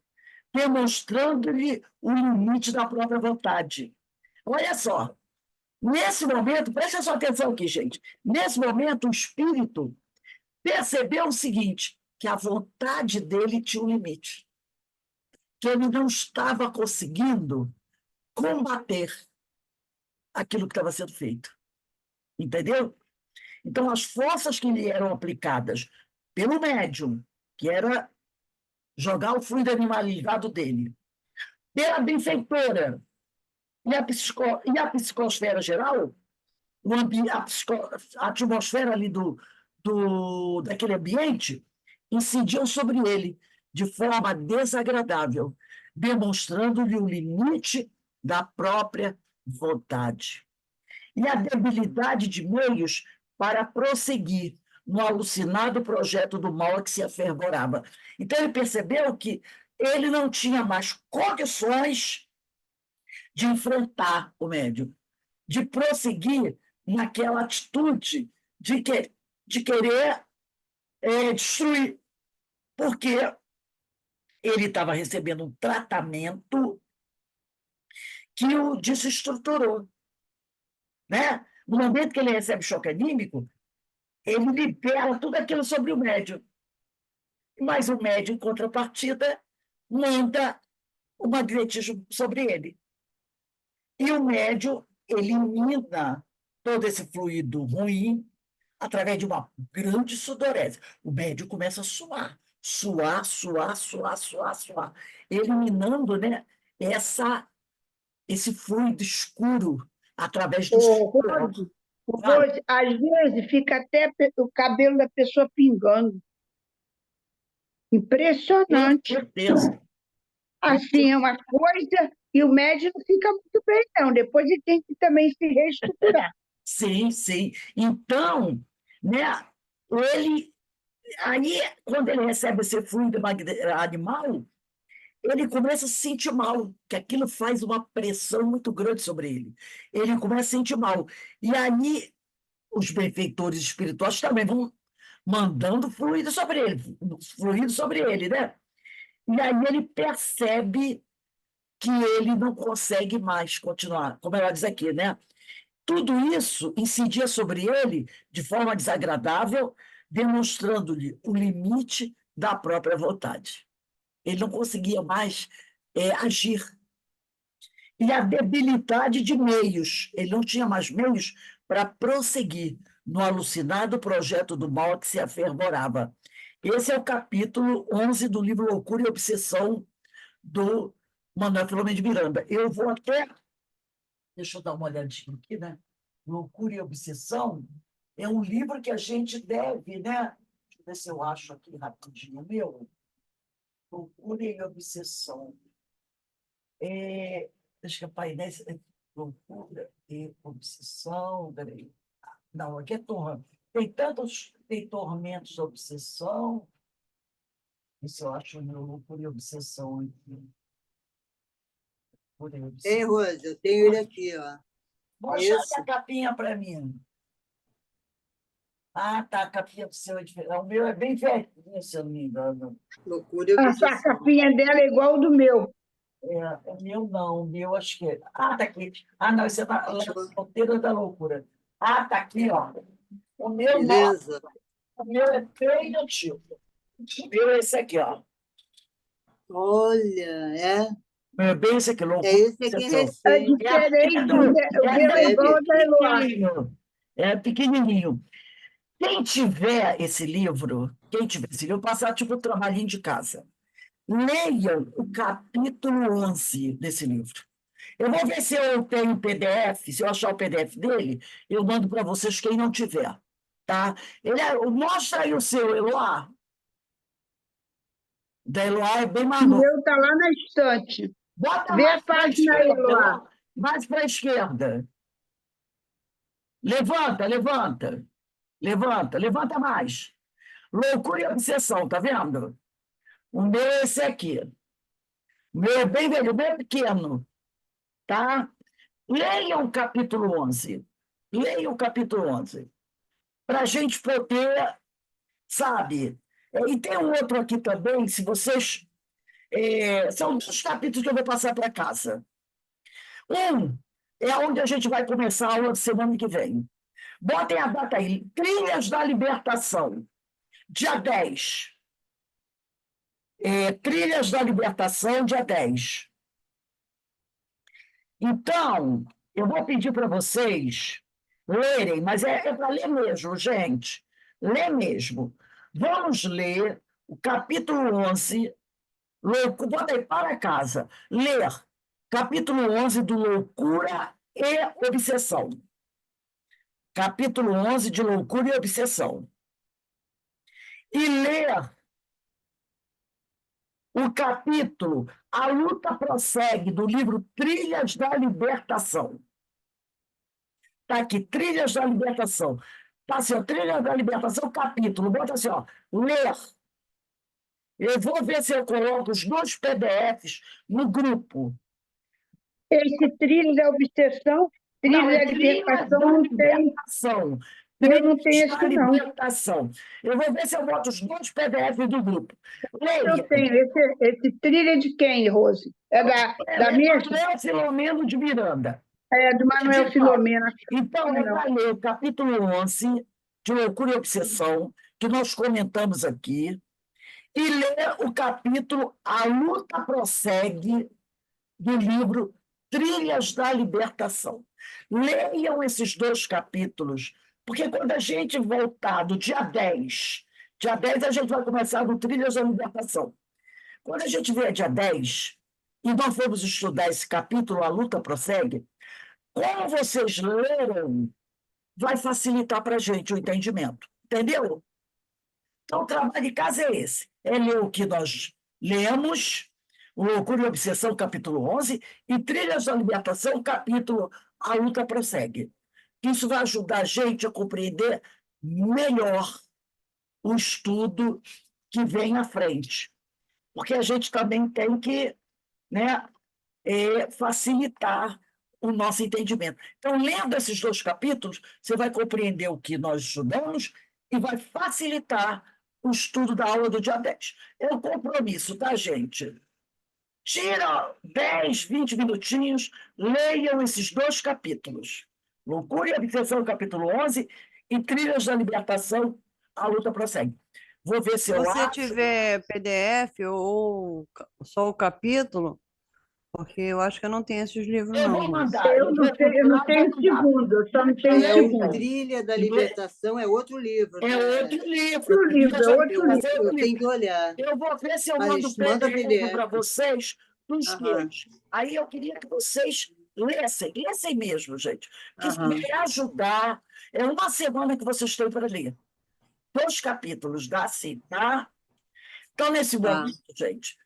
demonstrando-lhe o limite da própria vontade. Olha só, nesse momento, preste sua atenção aqui, gente. Nesse momento, o espírito percebeu o seguinte, que a vontade dele tinha um limite, que ele não estava conseguindo combater aquilo que estava sendo feito. Entendeu? Então, as forças que lhe eram aplicadas pelo médium, que era jogar o fluido animalizado dele, pela benfeitora e a psicosfera geral, a atmosfera ali daquele ambiente, incidiam sobre ele de forma desagradável, demonstrando-lhe o limite da própria vontade. E a debilidade de meios para prosseguir no alucinado projeto do mal a que se afervorava. Então, ele percebeu que ele não tinha mais condições de enfrentar o médium, de prosseguir naquela atitude de querer destruir, porque ele estava recebendo um tratamento que o desestruturou. Né? No momento que ele recebe choque anímico, ele libera tudo aquilo sobre o médium. Mas o médium, em contrapartida, manda o magnetismo sobre ele. E o médium elimina todo esse fluido ruim através de uma grande sudorese. O médium começa a suar, eliminando, né, esse fluido escuro através do Ô, suor. Rose, Rose, às vezes fica até o cabelo da pessoa pingando. Com Impressionante. certeza. Assim, é uma coisa, e o médico não fica muito bem, não. Depois ele tem que também se reestruturar. Sim, sim. Então, né, ele, aí, quando ele recebe esse fluido animal, ele começa a se sentir mal, que aquilo faz uma pressão muito grande sobre ele. Ele começa a se sentir mal. E aí, os benfeitores espirituais também vão mandando fluido sobre ele, né? E aí ele percebe que ele não consegue mais continuar, como ela diz aqui, né? Tudo isso incidia sobre ele de forma desagradável, demonstrando-lhe o limite da própria vontade. Ele não conseguia mais agir. E a debilidade de meios. Ele não tinha mais meios para prosseguir no alucinado projeto do mal a que se afervorava. Esse é o capítulo 11 do livro Loucura e Obsessão, do Manuel Filomeno de Miranda. Eu vou até... Deixa eu dar uma olhadinha aqui, né? Loucura e Obsessão, é um livro que a gente deve, né? Deixa eu ver se eu acho aqui rapidinho. Meu, Loucura e Obsessão. Acho que é Painéis, Loucura e Obsessão. Peraí. Não, aqui é tormento. Tem tormentos, obsessão. Isso eu acho meu Loucura e Obsessão aqui. Loucura e Ei, Obsessão. Rose, eu tenho ele aqui, ó. Mostra Esse. a capinha para mim. Ah, tá, a capinha do seu é diferente. O meu é bem velhinho, se eu não me engano. Loucura e A Obsessão. capinha dela é igual ao do meu. O meu não, o meu acho que é. Ah, tá aqui. Ah, não, isso é da Roteiro da Loucura. Ah, tá aqui, ó. O meu não, Beleza. o meu é bem antigo. O meu é esse aqui, ó. Olha, O meu é bem esse aqui, é Loucura esse e aqui Obsessão. É recente. diferente, o meu é igual ao da Eloá. É pequenininho. Quem tiver esse livro, passar tipo um trabalhinho de casa. Leiam o capítulo 11 desse livro. Eu vou ver se eu tenho o PDF, se eu achar o PDF dele, eu mando para vocês quem não tiver. Tá? Mostra aí o seu, Eloá. Da Eloá é bem O mais novo. meu está lá na estante. Bota Vê a mais para a página aí, esquerda, Eloá. Eloá. Mais para a esquerda. Levanta, levanta. Levanta, levanta mais. Loucura e Obsessão, tá vendo? O meu é esse aqui. O meu é bem velho, bem pequeno. Tá? Leiam o capítulo 11. Leiam o capítulo 11. Para a gente poder, sabe? E tem um outro aqui também, se vocês. São dois capítulos que eu vou passar para casa. Um é onde a gente vai começar a aula de semana que vem. Botem a data aí. Trilhas da Libertação. Dia 10. Trilhas da Libertação, dia 10. Então, eu vou pedir para vocês lerem, mas é para ler mesmo, gente. Ler mesmo. Vamos ler o capítulo 11, bota aí para casa. Ler capítulo 11 do Loucura e Obsessão. Capítulo 11 de Loucura e Obsessão. E ler o capítulo A Luta Prossegue, do livro Trilhas da Libertação. Está aqui, Trilhas da Libertação. Está assim, ó, Trilhas da Libertação, capítulo. Bota assim, ó, ler. Eu vou ver se eu coloco os dois PDFs no grupo. Esse trilho da obsessão, Não, trilho é da Trilhas libertação, da não tem. Libertação. Eu não Trilhas tenho da esse, não. Libertação. Eu vou ver se eu boto os dois PDFs do grupo. Eu Leia. tenho. Esse trilho é de quem, Rose? É da mesma? Manuel Filomeno de Miranda. É do Manuel Filomena. Então, Não. vai ler o capítulo 11 de Loucura e Obsessão, que nós comentamos aqui, e ler o capítulo A Luta Prossegue, do livro Trilhas da Libertação. Leiam esses dois capítulos, porque quando a gente voltar do dia 10 a gente vai começar no Trilhas da Libertação. Quando a gente vier dia 10 e nós formos estudar esse capítulo, A Luta Prossegue, como vocês leram, vai facilitar para a gente o entendimento. Entendeu? Então, o trabalho de casa é esse. É ler o que nós lemos, o Loucura e Obsessão, capítulo 11, e Trilhas da Libertação, capítulo A Luta Prossegue. Isso vai ajudar a gente a compreender melhor o estudo que vem à frente. Porque a gente também tem que, né, facilitar o nosso entendimento. Então, lendo esses dois capítulos, você vai compreender o que nós estudamos e vai facilitar o estudo da aula do dia 10. É um compromisso, tá, gente? Tira 10, 20 minutinhos, leiam esses dois capítulos. Loucura e Obsessão, capítulo 11, e Trilhas da Libertação, a luta prossegue. Vou ver se Se eu você acho. tiver PDF ou só o capítulo, porque eu acho que eu não tenho esses livros, Eu não. vou Rose. mandar. Eu não tenho segundo, eu só não tenho É o segundo. Trilha da Libertação, é outro livro, É né? outro livro. Outro livro, é outro Eu, livro. eu tenho que olhar. Eu vou ver se eu Mas mando o manda PDF PDF. para vocês dos Aham. dois. Aí eu queria que vocês lessem mesmo, gente. Que isso Aham. vai ajudar. É uma semana que vocês têm para ler. 2 capítulos, dá assim, tá? Então, nesse Tá. momento, gente,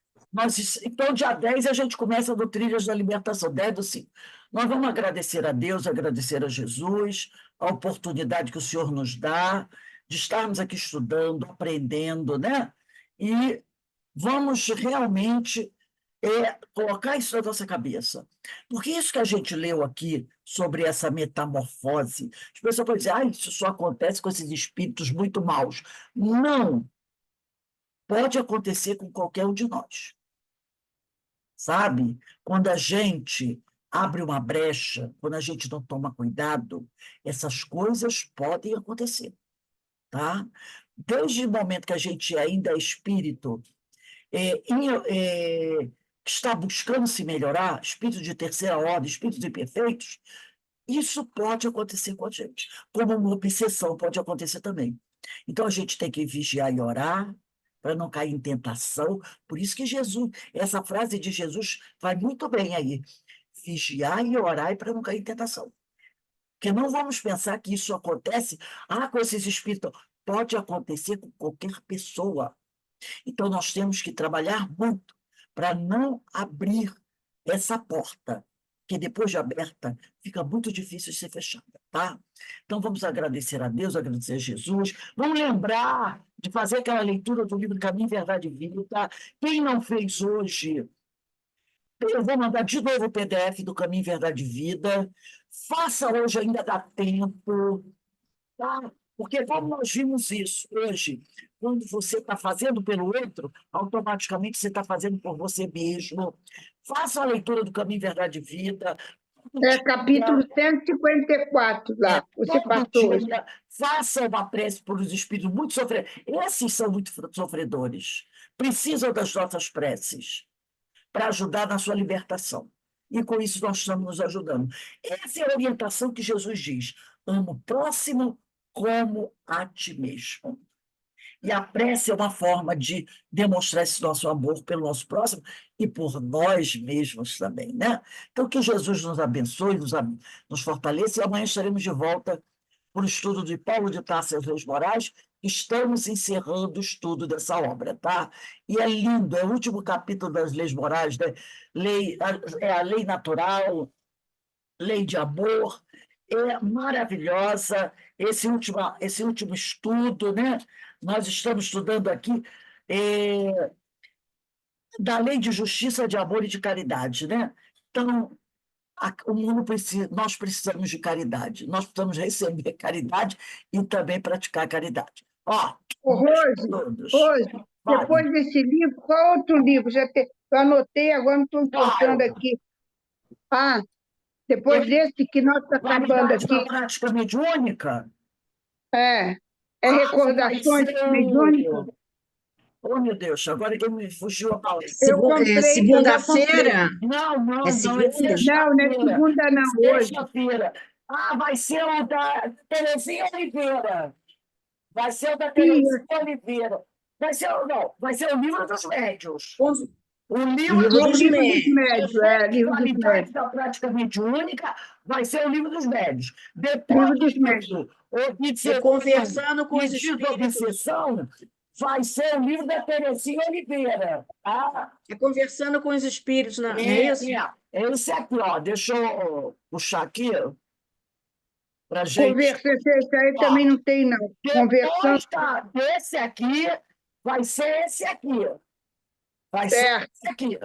então, dia 10 a gente começa do Trilhas da Libertação, 10/5. Nós vamos agradecer a Deus, agradecer a Jesus, a oportunidade que o Senhor nos dá de estarmos aqui estudando, aprendendo, né? E vamos realmente colocar isso na nossa cabeça. Porque isso que a gente leu aqui sobre essa metamorfose, as pessoas podem dizer, isso só acontece com esses espíritos muito maus. Não, pode acontecer com qualquer um de nós, sabe? Quando a gente abre uma brecha, quando a gente não toma cuidado, essas coisas podem acontecer, tá? Desde o momento que a gente ainda é espírito, que está buscando se melhorar, espírito de terceira ordem, espíritos imperfeitos, isso pode acontecer com a gente, como uma obsessão pode acontecer também. Então, a gente tem que vigiar e orar para não cair em tentação. Por isso que Jesus, essa frase de Jesus vai muito bem aí. Vigiar e orar para não cair em tentação. Porque não vamos pensar que isso acontece com esses espíritos. Pode acontecer com qualquer pessoa. Então, nós temos que trabalhar muito para não abrir essa porta, que depois de aberta, fica muito difícil de ser fechada, tá? Então, vamos agradecer a Deus, agradecer a Jesus. Vamos lembrar de fazer aquela leitura do livro Caminho, Verdade e Vida, tá? Quem não fez hoje, eu vou mandar de novo o PDF do Caminho, Verdade e Vida. Faça hoje, ainda dá tempo. Tá? Porque como nós vimos isso hoje, quando você está fazendo pelo outro, automaticamente você está fazendo por você mesmo. Faça a leitura do Caminho, Verdade e Vida. É capítulo 154 lá, você Todo passou hoje. dia, faça uma prece por os espíritos muito sofredores. Esses são muito sofredores. Precisam das nossas preces para ajudar na sua libertação. E com isso nós estamos nos ajudando. Essa é a orientação que Jesus diz: ama o próximo como a ti mesmo. E a prece é uma forma de demonstrar esse nosso amor pelo nosso próximo e por nós mesmos também, né? Então, que Jesus nos abençoe, nos fortaleça, e amanhã estaremos de volta para o estudo de Paulo de Tarso e as Leis Morais. Estamos encerrando o estudo dessa obra, tá? E é lindo, é o último capítulo das Leis Morais, né? É a lei natural, lei de amor, é maravilhosa esse último estudo, né? Nós estamos estudando aqui da lei de justiça, de amor e de caridade, né? Então, o mundo precisa, nós precisamos de caridade, nós precisamos receber caridade e também praticar caridade. Ó, Ô, Rose, todos. Rose, Vai. depois desse livro, qual outro livro? Eu anotei, agora não estou encontrando Claro. aqui. Depois desse que nós estamos acabando Qualidade da aqui, prática mediúnica? é Vai Recordações ser Mediúnicas. Oh, meu Deus, agora que me fugiu a palavra. Eu comprei, eu já comprei. Segunda-feira? Não, É é segunda? Não, não é sexta-feira. segunda, não, hoje. Sexta-feira. Vai ser o da Terezinha Oliveira. Vai ser o da Sim, Terezinha Oliveira. Vai ser o livro dos médios. O livro Livro dos dos livro dos médios. médios, livro dos Qualidade médios. da prática mediúnica vai ser o livro dos médios. Livro Depois dos médios. disso, É conversando com os pedido de espíritos. obsessão, vai ser o livro da Terezinha Oliveira. Tá? É conversando com os espíritos, não é isso? Esse aqui, ó. Deixa eu puxar aqui para gente. Conversa, esse aí também não tem, não. Conversando. Depois desse aqui, vai ser esse aqui. Vai ser Certo. esse aqui.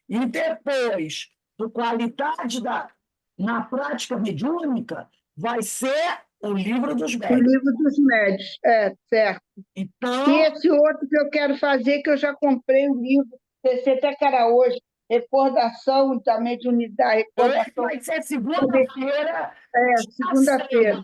E depois, do qualidade na prática mediúnica, vai ser o livro dos O médios. livro dos médios, certo. Então, E esse outro que eu quero fazer, que eu já comprei o livro, esse até que era hoje, Recordação da Mediunidade, Recordação. vai ser segunda-feira. Segunda-feira.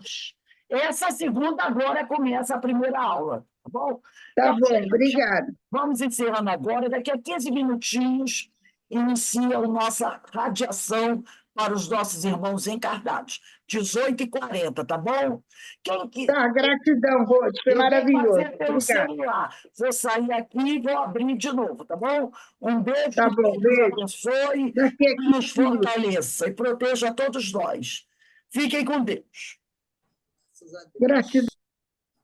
Essa segunda agora começa a primeira aula, tá bom? Tá Então, bom, gente, obrigada. vamos encerrando agora. Daqui a 15 minutinhos inicia a nossa radiação para os nossos irmãos encarnados. 18h40, tá bom? Quem que... Tá, gratidão, Rose, foi Eu vou maravilhoso. fazer pelo Obrigada. celular. Vou sair aqui e vou abrir de novo, tá bom? Um beijo, Tá que bom, Deus beijo. abençoe, Daqui a que nos 15 minutos. fortaleça e proteja a todos nós. Fiquem com Deus. Graças a Deus. Gratidão.